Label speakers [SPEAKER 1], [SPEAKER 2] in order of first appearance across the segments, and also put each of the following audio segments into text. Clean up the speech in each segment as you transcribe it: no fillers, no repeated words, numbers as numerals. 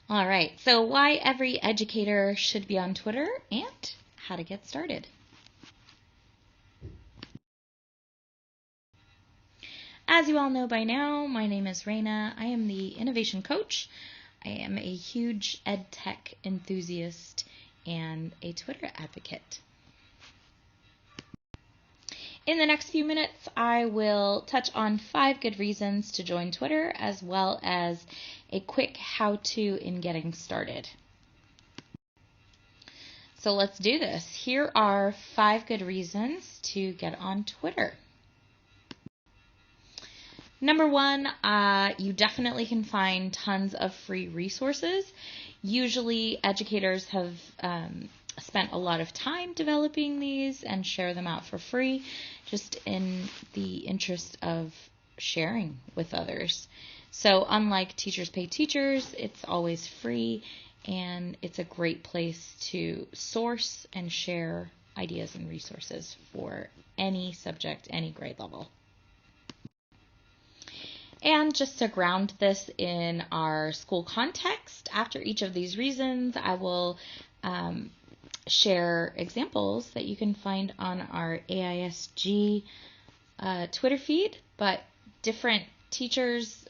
[SPEAKER 1] All right, so why every educator should be on Twitter and how to get started. As you all know by now, my name is Raina. I am the innovation coach. I am a huge ed tech enthusiast and a Twitter advocate. In the next few minutes, I will touch on 5 good reasons to join Twitter, as well as a quick how-to in getting started. So let's do this. Here are 5 good reasons to get on Twitter. Number 1, you definitely can find tons of free resources. Usually educators have spent a lot of time developing these and share them out for free, just in the interest of sharing with others. So unlike Teachers Pay Teachers, it's always free, and it's a great place to source and share ideas and resources for any subject, any grade level. And just to ground this in our school context, after each of these reasons, I will share examples that you can find on our AISG Twitter feed, but different teachers.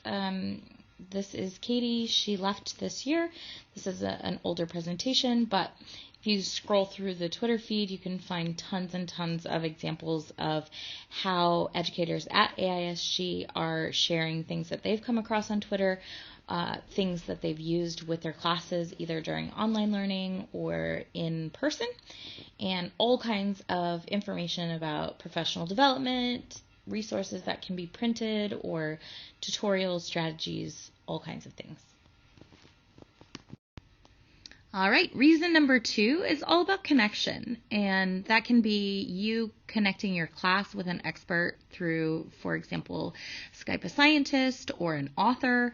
[SPEAKER 1] This is Katie. She left this year. This is an older presentation, but if you scroll through the Twitter feed, you can find tons and tons of examples of how educators at AISG are sharing things that they've come across on Twitter, things that they've used with their classes, either during online learning or in person, and all kinds of information about professional development, resources that can be printed, or tutorials, strategies, all kinds of things. All right, reason number 2 is all about connection, and that can be you connecting your class with an expert through, for example, Skype a scientist or an author.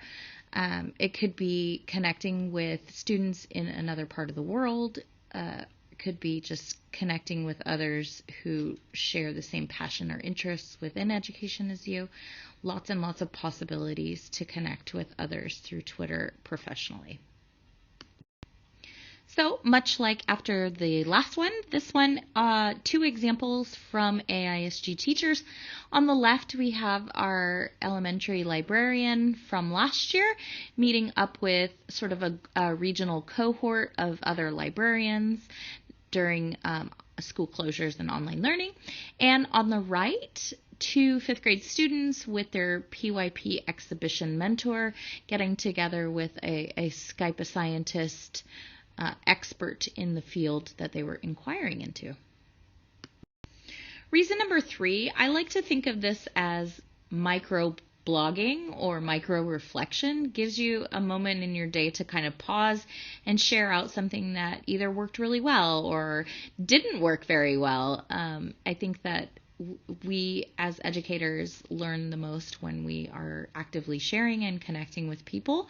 [SPEAKER 1] It could be connecting with students in another part of the world. It could be just connecting with others who share the same passion or interests within education as you. Lots and lots of possibilities to connect with others through Twitter professionally. So much like after the last one, this one, 2 examples from AISG teachers. On the left, we have our elementary librarian from last year meeting up with sort of a regional cohort of other librarians during school closures and online learning. And on the right, 2 5th grade students with their PYP exhibition mentor getting together with a Skype a scientist expert in the field that they were inquiring into. Reason number 3, I like to think of this as micro blogging or micro reflection. Gives you a moment in your day to kind of pause and share out something that either worked really well or didn't work very well. I think that we as educators learn the most when we are actively sharing and connecting with people,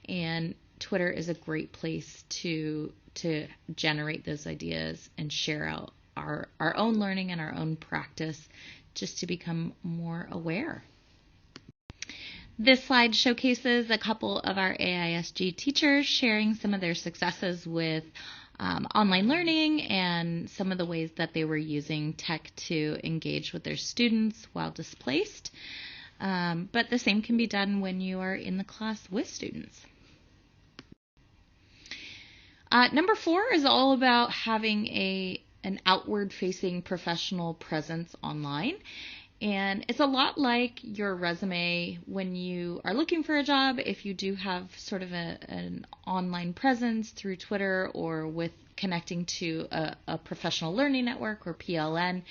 [SPEAKER 1] and Twitter is a great place to generate those ideas and share out our own learning and our own practice, just to become more aware. This slide showcases a couple of our AISG teachers sharing some of their successes with online learning and some of the ways that they were using tech to engage with their students while displaced. But the same can be done when you are in the class with students. Number 4 is all about having an outward-facing professional presence online. And it's a lot like your resume when you are looking for a job. If you do have sort of an online presence through Twitter or with connecting to a professional learning network or PLN,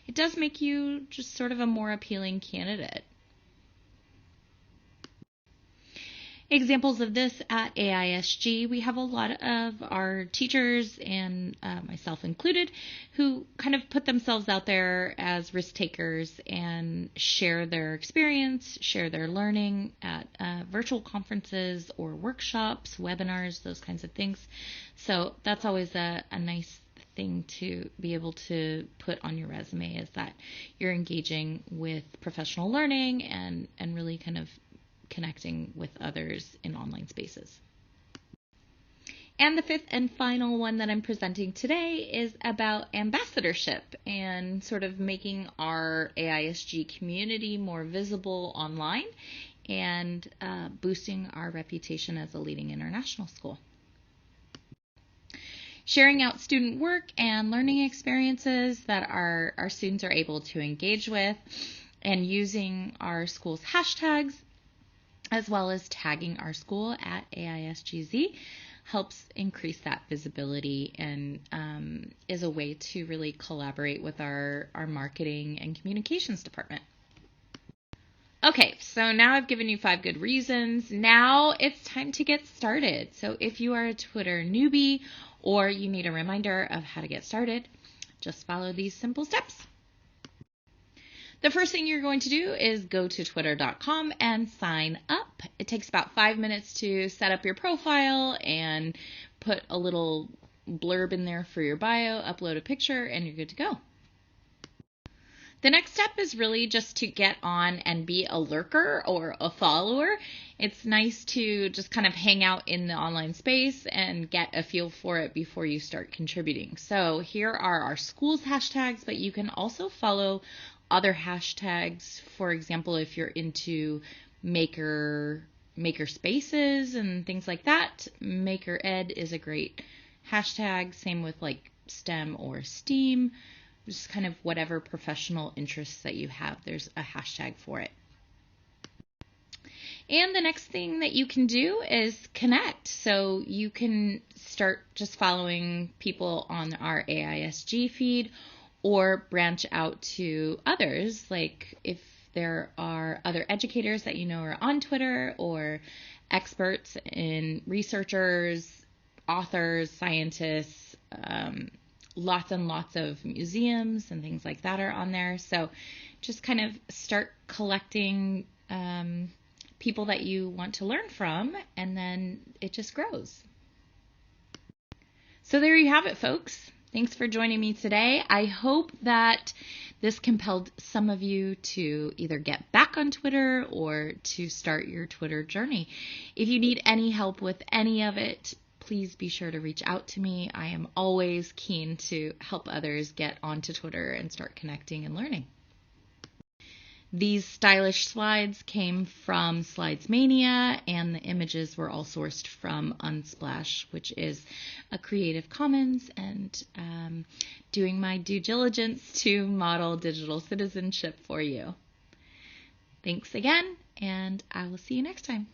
[SPEAKER 1] it does make you just sort of a more appealing candidate. Examples of this at AISG, we have a lot of our teachers, and myself included, who kind of put themselves out there as risk takers and share their experience, share their learning at virtual conferences or workshops, webinars, those kinds of things. So that's always a nice thing to be able to put on your resume, is that you're engaging with professional learning and really kind of connecting with others in online spaces. And the fifth and final one that I'm presenting today is about ambassadorship and sort of making our AISG community more visible online and boosting our reputation as a leading international school. Sharing out student work and learning experiences that our students are able to engage with, and using our school's hashtags, as well as tagging our school at AISGZ, helps increase that visibility and is a way to really collaborate with our marketing and communications department. Okay, so now I've given you 5 good reasons. Now it's time to get started. So if you are a Twitter newbie or you need a reminder of how to get started, just follow these simple steps. The first thing you're going to do is go to twitter.com and sign up. It takes about 5 minutes to set up your profile and put a little blurb in there for your bio, upload a picture, and you're good to go. The next step is really just to get on and be a lurker or a follower. It's nice to just kind of hang out in the online space and get a feel for it before you start contributing. So here are our school's hashtags, but you can also follow other hashtags. For example, if you're into maker spaces and things like that, Maker Ed is a great hashtag. Same with like STEM or STEAM. Just kind of whatever professional interests that you have, there's a hashtag for it. And the next thing that you can do is connect. So you can start just following people on our AISG feed or branch out to others. Like if there are other educators that you know are on Twitter, or experts in researchers, authors, scientists, lots and lots of museums and things like that are on there. So just kind of start collecting people that you want to learn from, and then it just grows. So there you have it, folks. Thanks for joining me today. I hope that this compelled some of you to either get back on Twitter or to start your Twitter journey. If you need any help with any of it, please be sure to reach out to me. I am always keen to help others get onto Twitter and start connecting and learning. These stylish slides came from Slidesmania, and the images were all sourced from Unsplash, which is a Creative Commons, and doing my due diligence to model digital citizenship for you. Thanks again, and I will see you next time.